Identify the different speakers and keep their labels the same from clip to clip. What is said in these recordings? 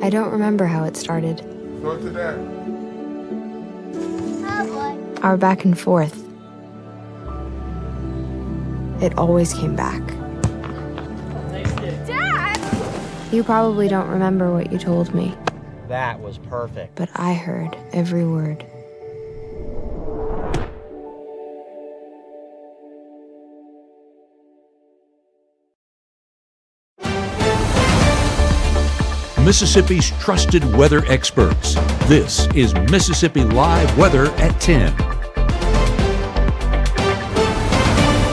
Speaker 1: I don't remember how it started.
Speaker 2: Go to that.
Speaker 1: Our back and forth. It always came back.
Speaker 3: Dad!
Speaker 1: You probably don't remember what you told me,
Speaker 4: That was perfect.
Speaker 1: but I heard every word.
Speaker 5: Mississippi's trusted weather experts. This is Mississippi Live Weather at 10.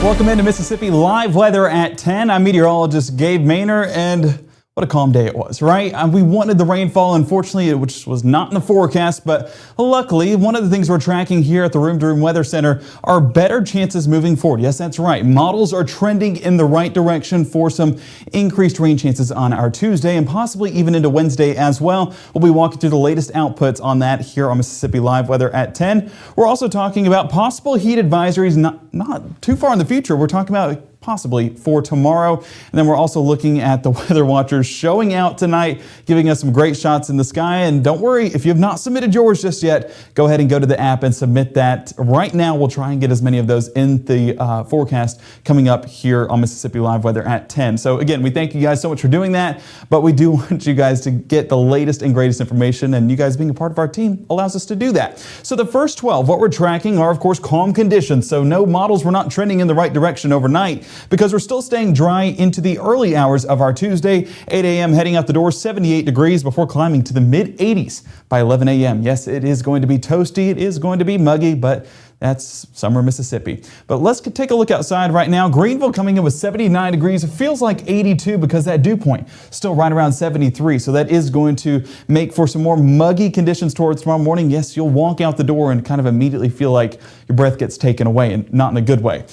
Speaker 6: Welcome into Mississippi Live Weather at 10. I'm meteorologist Gabe Maynor, and what a calm day it was, right? We wanted the rainfall, unfortunately, which was not in the forecast, but luckily, one of the things we're tracking here at the Room to Room Weather Center are better chances moving forward. Yes, that's right. Models are trending in the right direction for some increased rain chances on our Tuesday and possibly even into Wednesday as well. We'll be walking through the latest outputs on that here on Mississippi Live Weather at 10. We're also talking about possible heat advisories not too far in the future. We're talking about possibly for tomorrow. And then we're also looking at the weather watchers showing out tonight, giving us some great shots in the sky. And don't worry, if you have not submitted yours just yet, go ahead and go to the app and submit that right now. We'll try and get as many of those in the forecast coming up here on Mississippi Live Weather at 10. So again, we thank you guys so much for doing that, but we do want you guys to get the latest and greatest information, and you guys being a part of our team allows us to do that. So the first 12, what we're tracking are of course calm conditions. So no models were not trending in the right direction overnight, because we're still staying dry into the early hours of our Tuesday. 8 a.m. heading out the door, 78 degrees before climbing to the mid-80s by 11 a.m. Yes, it is going to be toasty. It is going to be muggy, but that's summer Mississippi. But let's take a look outside right now. Greenville coming in with 79 degrees. It feels like 82 because that dew point still right around 73. So that is going to make for some more muggy conditions towards tomorrow morning. Yes, you'll walk out the door and kind of immediately feel like your breath gets taken away, and not in a good way.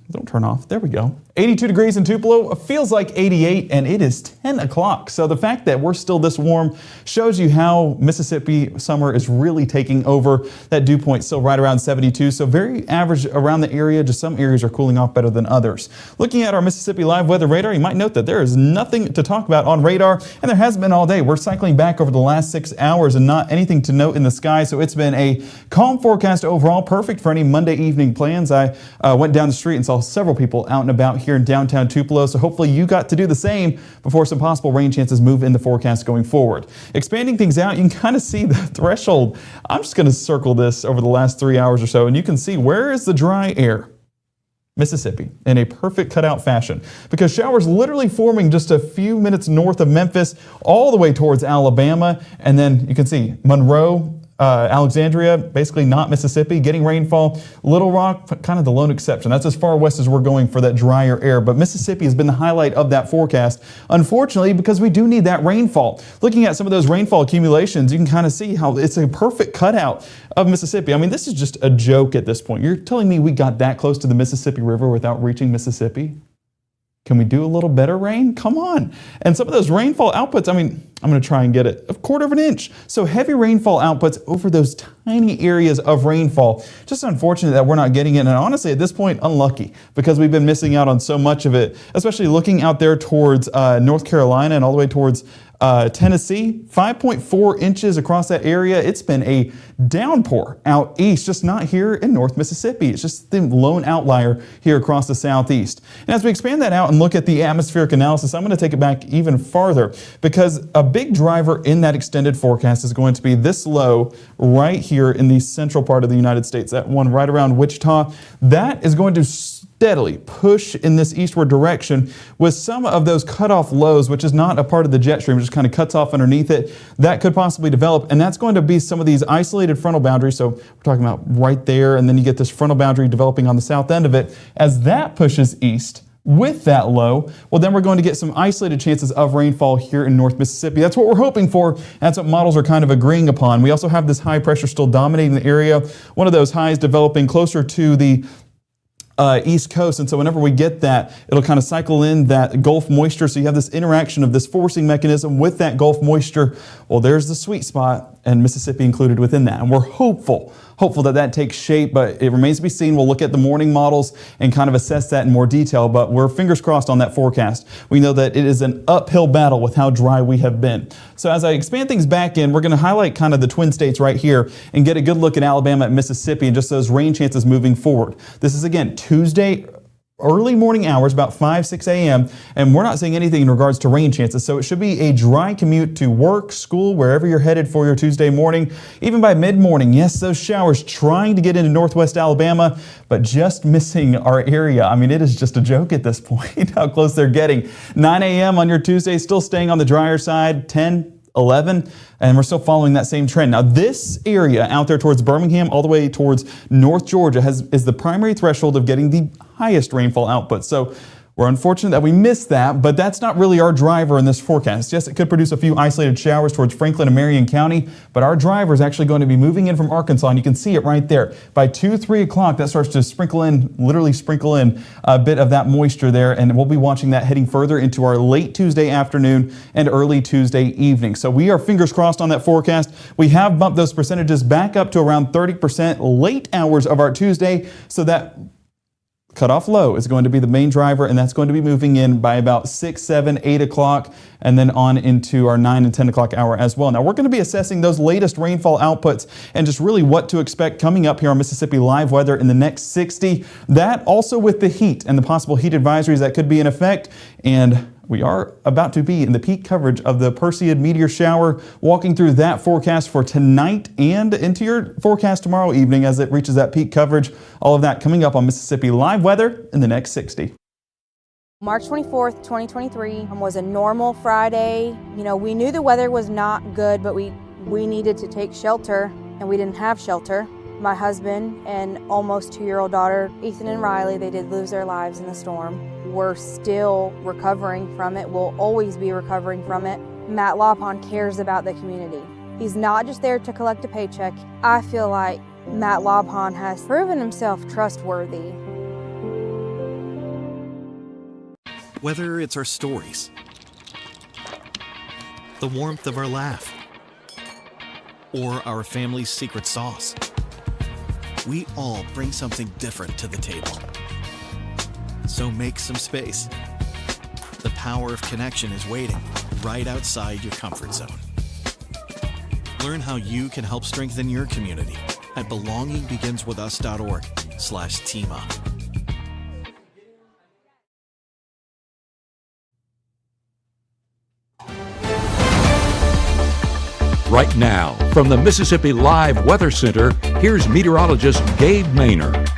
Speaker 6: Don't turn off. There we go. 82 degrees in Tupelo. It feels like 88, and it is 10 o'clock. So the fact that we're still this warm shows you how Mississippi summer is really taking over. That dew point still right around 72. So very average around the area. Just some areas are cooling off better than others. Looking at our Mississippi Live Weather radar, you might note that there is nothing to talk about on radar, and there has been all day. We're cycling back over the last 6 hours and not anything to note in the sky. So it's been a calm forecast overall, perfect for any Monday evening plans. I went down the street and saw several people out and about here in downtown Tupelo, so hopefully you got to do the same before some possible rain chances move in the forecast going forward. Expanding things out, you can kind of see the threshold. I'm just going to circle this over the last 3 hours or so, and you can see where is the dry air. Mississippi, in a perfect cutout fashion, because showers literally forming just a few minutes north of Memphis all the way towards Alabama, and then you can see Monroe, Alexandria, basically not Mississippi, getting rainfall. Little Rock, kind of the lone exception. That's as far west as we're going for that drier air. But Mississippi has been the highlight of that forecast, unfortunately, because we do need that rainfall. Looking at some of those rainfall accumulations, you can kind of see how it's a perfect cutout of Mississippi. I mean, this is just a joke at this point. You're telling me we got that close to the Mississippi River without reaching Mississippi? Can we do a little better rain? Come on. And some of those rainfall outputs, I mean, I'm going to try and get it a quarter of an inch. So heavy rainfall outputs over those tiny areas of rainfall. Just unfortunate that we're not getting it. And honestly, at this point, unlucky, because we've been missing out on so much of it, especially looking out there towards North Carolina and all the way towards Tennessee. 5.4 inches across that area. It's been a downpour out east, just not here in North Mississippi. It's just the lone outlier here across the southeast. And as we expand that out and look at the atmospheric analysis, I'm going to take it back even farther, because a big driver in that extended forecast is going to be this low right here in the central part of the United States, that one right around Wichita. That is going to steadily push in this eastward direction with some of those cutoff lows, which is not a part of the jet stream, it just kind of cuts off underneath it. That could possibly develop, and that's going to be some of these isolated frontal boundaries. So we're talking about right there, and then you get this frontal boundary developing on the south end of it. As that pushes east with that low, well, then we're going to get some isolated chances of rainfall here in North Mississippi. That's what we're hoping for. That's what models are kind of agreeing upon. We also have this high pressure still dominating the area. One of those highs developing closer to the East Coast, and so whenever we get that, it'll kind of cycle in that Gulf moisture, so you have this interaction of this forcing mechanism with that Gulf moisture. Well, there's the sweet spot, and Mississippi included within that, and we're hopeful hopeful that that takes shape, but it remains to be seen. We'll look at the morning models and kind of assess that in more detail, but we're fingers crossed on that forecast. We know that it is an uphill battle with how dry we have been. So as I expand things back in, we're going to highlight kind of the Twin States right here and get a good look at Alabama and Mississippi and just those rain chances moving forward. This is again Tuesday, early morning hours, about 5-6 a.m., and we're not seeing anything in regards to rain chances, so it should be a dry commute to work, school, wherever you're headed for your Tuesday morning. Even by mid-morning, yes, those showers trying to get into northwest Alabama, but just missing our area. I mean, it is just a joke at this point how close they're getting. 9 a.m. on your Tuesday, still staying on the drier side, 10, 11, and we're still following that same trend. Now, this area out there towards Birmingham, all the way towards North Georgia, is the primary threshold of getting the highest rainfall output. So we're unfortunate that we missed that, but that's not really our driver in this forecast. Yes, it could produce a few isolated showers towards Franklin and Marion County, but our driver is actually going to be moving in from Arkansas, and you can see it right there. By 2-3 o'clock, that starts to literally sprinkle in a bit of that moisture there, and we'll be watching that heading further into our late Tuesday afternoon and early Tuesday evening. So we are fingers crossed on that forecast. We have bumped those percentages back up to around 30% late hours of our Tuesday, so that cutoff low is going to be the main driver, and that's going to be moving in by about 6, 7, 8 o'clock, and then on into our 9 and 10 o'clock hour as well. Now, we're going to be assessing those latest rainfall outputs and just really what to expect coming up here on Mississippi Live Weather in the next 60. That also with the heat and the possible heat advisories that could be in effect. And we are about to be in the peak coverage of the Perseid meteor shower, walking through that forecast for tonight and into your forecast tomorrow evening as it reaches that peak coverage. All of that coming up on Mississippi Live Weather in the next 60.
Speaker 2: March 24th, 2023 was a normal Friday. You know, we knew the weather was not good, but we needed to take shelter, and we didn't have shelter. My husband and almost 2-year-old daughter, Ethan and Riley, they did lose their lives in the storm. We're still recovering from it. We'll always be recovering from it. Matt Lawpon cares about the community. He's not just there to collect a paycheck. I feel like Matt Lawpon has proven himself trustworthy.
Speaker 3: Whether it's our stories, the warmth of our laugh, or our family's secret sauce, we all bring something different to the table. So make some space. The power of connection is waiting right outside your comfort zone. Learn how you can help strengthen your community at belongingbeginswithus.org/teamup.
Speaker 5: Right now, from the Mississippi Live Weather Center, here's meteorologist Gabe Maynor.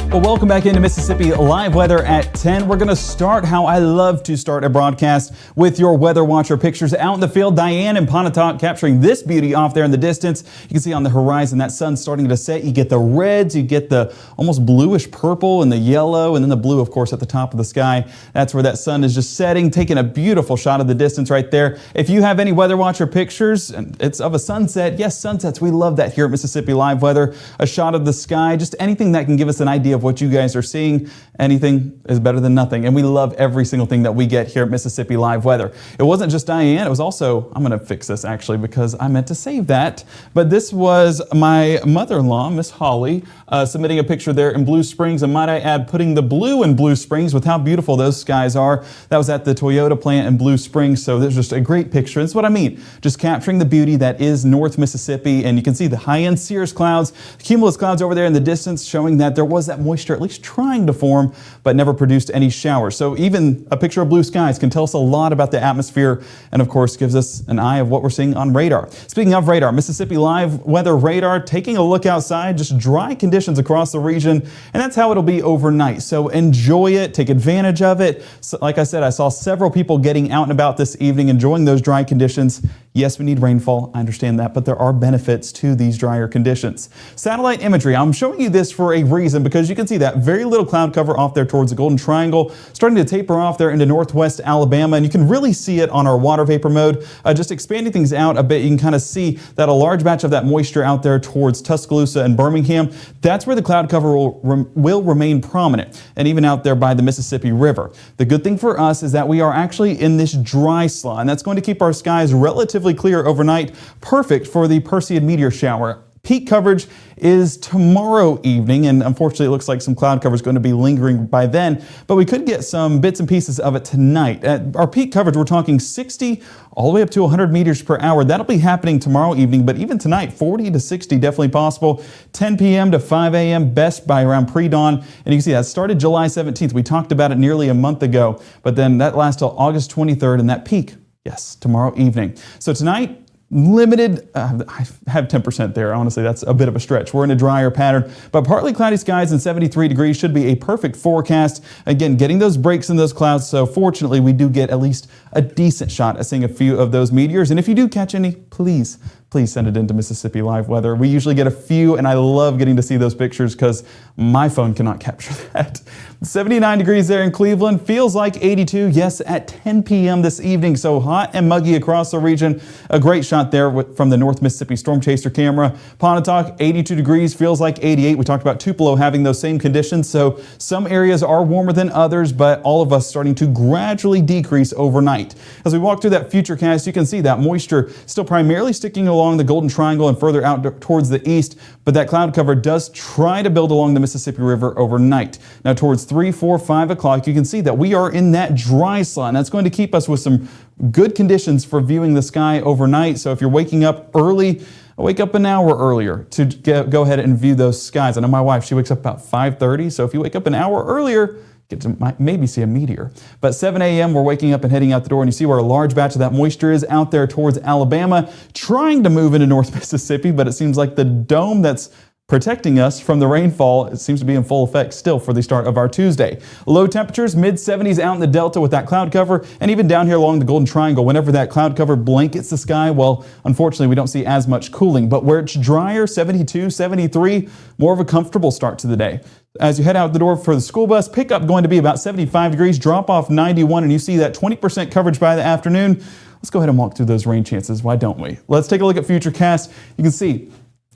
Speaker 6: Well, welcome back into Mississippi Live Weather at 10. We're going to start how I love to start a broadcast with your Weather Watcher pictures out in the field. Diane and Pontotoc capturing this beauty off there in the distance. You can see on the horizon that sun's starting to set. You get the reds, you get the almost bluish purple and the yellow, and then the blue, of course, at the top of the sky. That's where that sun is just setting, taking a beautiful shot of the distance right there. If you have any Weather Watcher pictures, and it's of a sunset, yes, sunsets, we love that here at Mississippi Live Weather. A shot of the sky, just anything that can give us an idea of what you guys are seeing. Anything is better than nothing, and we love every single thing that we get here at Mississippi Live Weather. It wasn't just Diane, it was also, I'm going to fix this actually because I meant to save that, but this was my mother-in-law, Miss Holly, submitting a picture there in Blue Springs, and might I add, putting the blue in Blue Springs with how beautiful those skies are. That was at the Toyota plant in Blue Springs, so there's just a great picture. That's what I mean, just capturing the beauty that is North Mississippi, and you can see the high-end cirrus clouds, cumulus clouds over there in the distance, showing that there was that moisture at least trying to form, but never produced any showers. So even a picture of blue skies can tell us a lot about the atmosphere, and of course gives us an eye of what we're seeing on radar. Speaking of radar, Mississippi Live Weather radar, taking a look outside, just dry conditions across the region, and that's how it'll be overnight. So enjoy it, take advantage of it. So, like I said, I saw several people getting out and about this evening, enjoying those dry conditions. Yes, we need rainfall, I understand that, but there are benefits to these drier conditions. Satellite imagery, I'm showing you this for a reason because you can see that very little cloud cover off there towards the Golden Triangle, starting to taper off there into northwest Alabama, and you can really see it on our water vapor mode. Just expanding things out a bit, you can kind of see that a large batch of that moisture out there towards Tuscaloosa and Birmingham, that's where the cloud cover will remain prominent, and even out there by the Mississippi River. The good thing for us is that we are actually in this dry slot, and that's going to keep our skies relatively relatively clear overnight, perfect for the Perseid meteor shower. Peak coverage is tomorrow evening, and unfortunately it looks like some cloud cover is going to be lingering by then, but we could get some bits and pieces of it tonight. At our peak coverage, we're talking 60 all the way up to 100 meters per hour. That'll be happening tomorrow evening, but even tonight, 40 to 60 definitely possible. 10 p.m. to 5 a.m. best by around pre-dawn, and you can see that started July 17th. We talked about it nearly a month ago, but then that lasts till August 23rd, and that peak, yes, tomorrow evening. So tonight, limited, I have 10% there. Honestly, that's a bit of a stretch. We're in a drier pattern, but partly cloudy skies and 73 degrees should be a perfect forecast. Again, getting those breaks in those clouds. So fortunately, we do get at least a decent shot at seeing a few of those meteors. And if you do catch any, please send it into Mississippi Live Weather. We usually get a few, and I love getting to see those pictures because my phone cannot capture that. 79 degrees there in Cleveland. Feels like 82, yes, at 10 p.m. this evening. So hot and muggy across the region. A great shot there from the North Mississippi Storm Chaser camera. Pontotoc, 82 degrees, feels like 88. We talked about Tupelo having those same conditions. So some areas are warmer than others, but all of us starting to gradually decrease overnight. As we walk through that futurecast, you can see that moisture still primarily sticking along the Golden Triangle and further out towards the east, but that cloud cover does try to build along the Mississippi River overnight. Now towards 3, 4, 5 o'clock, you can see that we are in that dry slot, and that's going to keep us with some good conditions for viewing the sky overnight. So if you're waking up early, wake up an hour earlier to go ahead and view those skies. I know my wife, she wakes up about 5:30, so if you wake up an hour earlier, get to maybe see a meteor. But 7 a.m. we're waking up and heading out the door, and you see where a large batch of that moisture is out there towards Alabama, trying to move into North Mississippi, but it seems like the dome that's protecting us from the rainfall, it seems to be in full effect still for the start of our Tuesday. Low temperatures, mid-70s out in the Delta with that cloud cover, and even down here along the Golden Triangle, whenever that cloud cover blankets the sky, well, unfortunately, we don't see as much cooling. But where it's drier, 72, 73, more of a comfortable start to the day. As you head out the door for the school bus, pickup going to be about 75 degrees, drop off 91, and you see that 20% coverage by the afternoon. Let's go ahead and walk through those rain chances. Why don't we? Let's take a look at Futurecast. You can see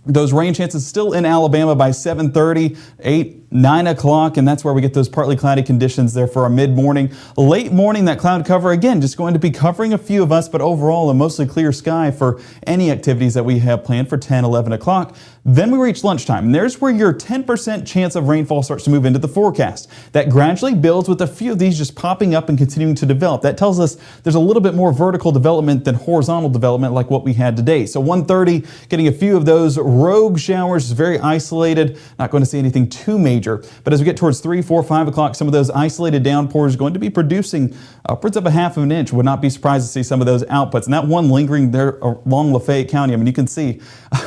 Speaker 6: those rain chances still in Alabama by 7:30, 8, 9 o'clock, and that's where we get those partly cloudy conditions there for our mid-morning. Late morning, that cloud cover, again, just going to be covering a few of us, but overall a mostly clear sky for any activities that we have planned for 10, 11 o'clock. Then we reach lunchtime, and there's where your 10% chance of rainfall starts to move into the forecast. That gradually builds with a few of these just popping up and continuing to develop. That tells us there's a little bit more vertical development than horizontal development like what we had today. So 1:30, getting a few of those rogue showers, very isolated, not going to see anything too major. But as we get towards 3, 4, 5 o'clock, some of those isolated downpours going to be producing upwards of a half of an inch. Would not be surprised to see some of those outputs. And that one lingering there along Lafayette County, I mean, you can see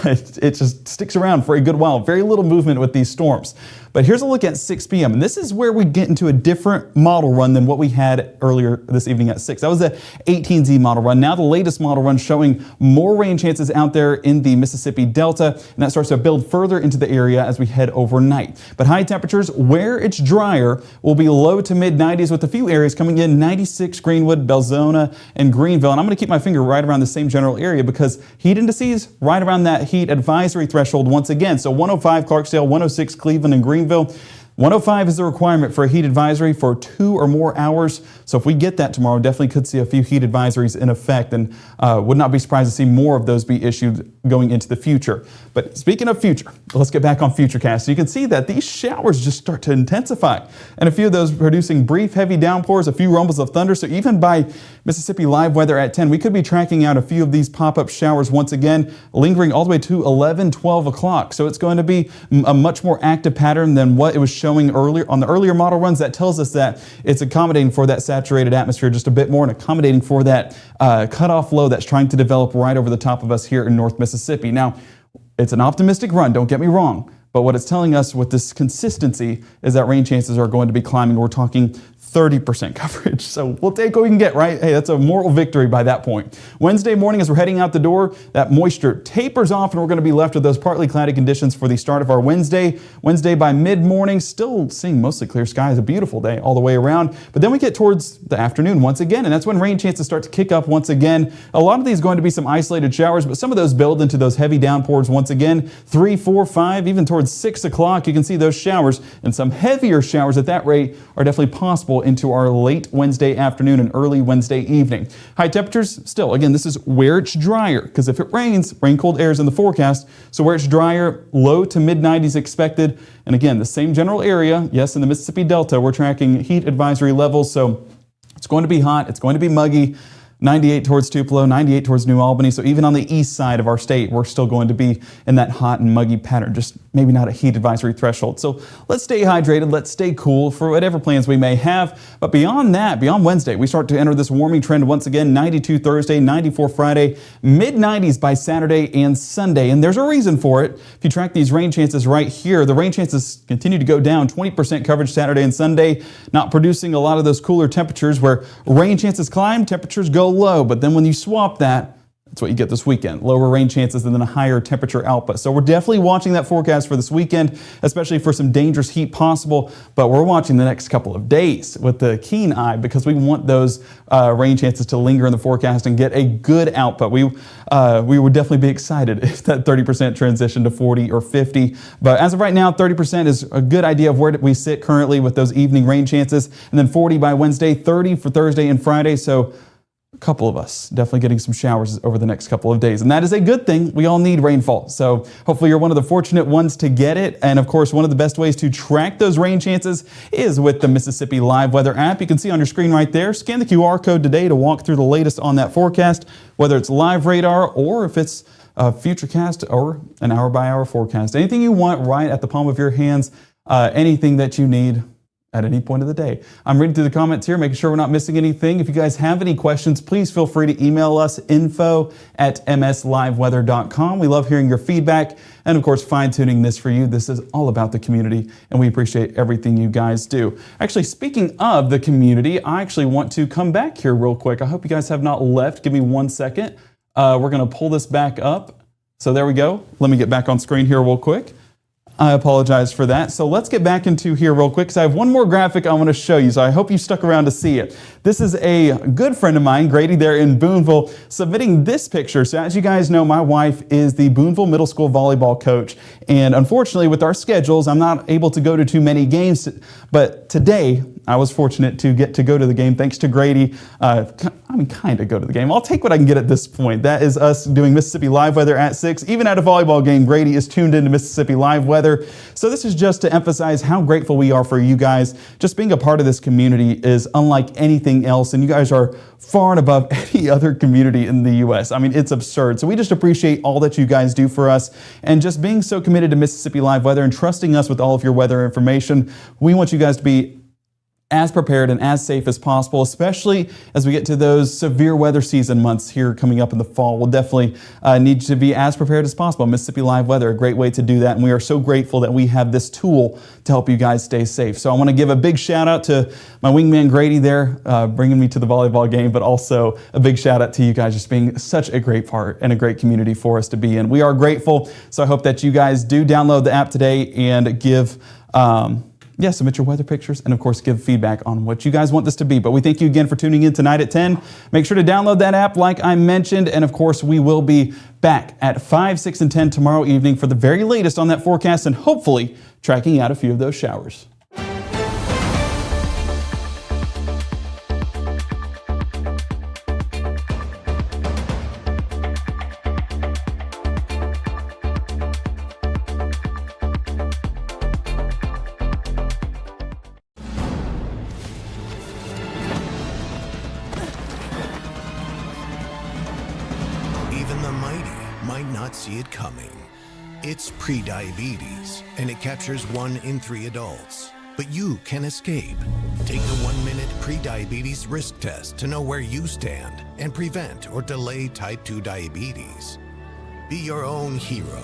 Speaker 6: it just sticks around for a good while. Very little movement with these storms. But here's a look at 6 p.m. And this is where we get into a different model run than what we had earlier this evening at 6. That was the 18Z model run. Now the latest model run showing more rain chances out there in the Mississippi Delta. And that starts to build further into the area as we head overnight. But high temperatures where it's drier will be low to mid 90s with a few areas coming in 96 Greenwood, Belzona, and Greenville. And I'm going to keep my finger right around the same general area because heat indices right around that heat advisory threshold once again. So 105 Clarksdale, 106 Cleveland, and Greenville. 105 is the requirement for a heat advisory for 2 or more hours. So if we get that tomorrow, definitely could see a few heat advisories in effect, and would not be surprised to see more of those be issued going into the future. But speaking of future, let's get back on Futurecast. So you can see that these showers just start to intensify, and a few of those producing brief heavy downpours, a few rumbles of thunder. So even by Mississippi Live Weather at 10, we could be tracking out a few of these pop-up showers once again, lingering all the way to 11, 12 o'clock. So it's going to be a much more active pattern than what it was showing earlier on the earlier model runs. That tells us that it's accommodating for that saturated atmosphere just a bit more and accommodating for that cutoff low that's trying to develop right over the top of us here in North Mississippi. Now, it's an optimistic run, don't get me wrong, but what it's telling us with this consistency is that rain chances are going to be climbing. We're talking 30% coverage. So we'll take what we can get, right? Hey, that's a moral victory by that point. Wednesday morning, as we're heading out the door, that moisture tapers off and we're going to be left with those partly cloudy conditions for the start of our Wednesday. Wednesday by mid-morning, still seeing mostly clear skies, a beautiful day all the way around. But then we get towards the afternoon once again, and that's when rain chances start to kick up once again. A lot of these going to be some isolated showers, but some of those build into those heavy downpours once again. 3, 4, 5, even towards 6 o'clock, you can see those showers, and some heavier showers at that rate are definitely possible into our late Wednesday afternoon and early Wednesday evening. High temperatures still, again, this is where it's drier, because if it rains, rain cold air is in the forecast. So where it's drier, low to mid 90s expected. And again, the same general area, yes, in the Mississippi Delta, we're tracking heat advisory levels. So it's going to be hot, it's going to be muggy. 98 towards Tupelo, 98 towards New Albany. So even on the east side of our state, we're still going to be in that hot and muggy pattern, just maybe not a heat advisory threshold. So let's stay hydrated, let's stay cool for whatever plans we may have. But beyond that, beyond Wednesday, we start to enter this warming trend once again. 92 Thursday, 94 Friday, mid 90s by Saturday and Sunday. And there's a reason for it. If you track these rain chances right here, the rain chances continue to go down. 20% coverage Saturday and Sunday, not producing a lot of those cooler temperatures where rain chances climb, temperatures go low. But then when you swap that, that's what you get this weekend. Lower rain chances and then a higher temperature output. So we're definitely watching that forecast for this weekend, especially for some dangerous heat possible. But we're watching the next couple of days with the keen eye, because we want those rain chances to linger in the forecast and get a good output. We would definitely be excited if that 30% transition to 40 or 50. But as of right now, 30% is a good idea of where we sit currently with those evening rain chances. And then 40 by Wednesday, 30 for Thursday and Friday. So a couple of us definitely getting some showers over the next couple of days. And that is a good thing. We all need rainfall. So hopefully you're one of the fortunate ones to get it. And of course, one of the best ways to track those rain chances is with the Mississippi Live Weather app. You can see on your screen right there. Scan the QR code today to walk through the latest on that forecast, whether it's live radar or if it's a Futurecast or an hour-by-hour forecast. Anything you want right at the palm of your hands, anything that you need at any point of the day. I'm reading through the comments here, making sure we're not missing anything. If you guys have any questions, please feel free to email us, info@msliveweather.com. We love hearing your feedback and, of course, fine-tuning this for you. This is all about the community, and we appreciate everything you guys do. Actually, speaking of the community, I actually want to come back here real quick. I hope you guys have not left. Give me 1 second. We're going to pull this back up. So there we go. Let me get back on screen here real quick. I apologize for that. So let's get back into here real quick, because I have one more graphic I want to show you. So I hope you stuck around to see it. This is a good friend of mine, Grady, there in Boonville, submitting this picture. So as you guys know, my wife is the Boonville Middle School volleyball coach. And unfortunately, with our schedules, I'm not able to go to too many games. But today, I was fortunate to get to go to the game thanks to Grady. Kind of go to the game. I'll take what I can get at this point. That is us doing Mississippi Live Weather at 6. Even at a volleyball game, Grady is tuned into Mississippi Live Weather. So this is just to emphasize how grateful we are for you guys. Just being a part of this community is unlike anything else, and you guys are far and above any other community in the U.S. I mean, it's absurd. So we just appreciate all that you guys do for us, and just being so committed to Mississippi Live Weather and trusting us with all of your weather information. We want you guys to be as prepared and as safe as possible, especially as we get to those severe weather season months here coming up in the fall. We'll definitely need to be as prepared as possible. Mississippi Live Weather, a great way to do that. And we are so grateful that we have this tool to help you guys stay safe. So I want to give a big shout out to my wingman Grady there, bringing me to the volleyball game, but also a big shout out to you guys just being such a great part and a great community for us to be in. We are grateful. So I hope that you guys do download the app today and give, submit your weather pictures and, of course, give feedback on what you guys want this to be. But we thank you again for tuning in tonight at 10. Make sure to download that app like I mentioned. And, of course, we will be back at 5, 6, and 10 tomorrow evening for the very latest on that forecast and hopefully tracking out a few of those showers.
Speaker 7: Even the mighty might not see it coming. It's prediabetes, and it captures 1 in 3 adults. But you can escape. Take the 1-minute prediabetes risk test to know where you stand and prevent or delay type 2 diabetes. Be your own hero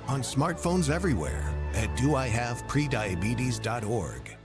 Speaker 7: on smartphones everywhere at doihaveprediabetes.org.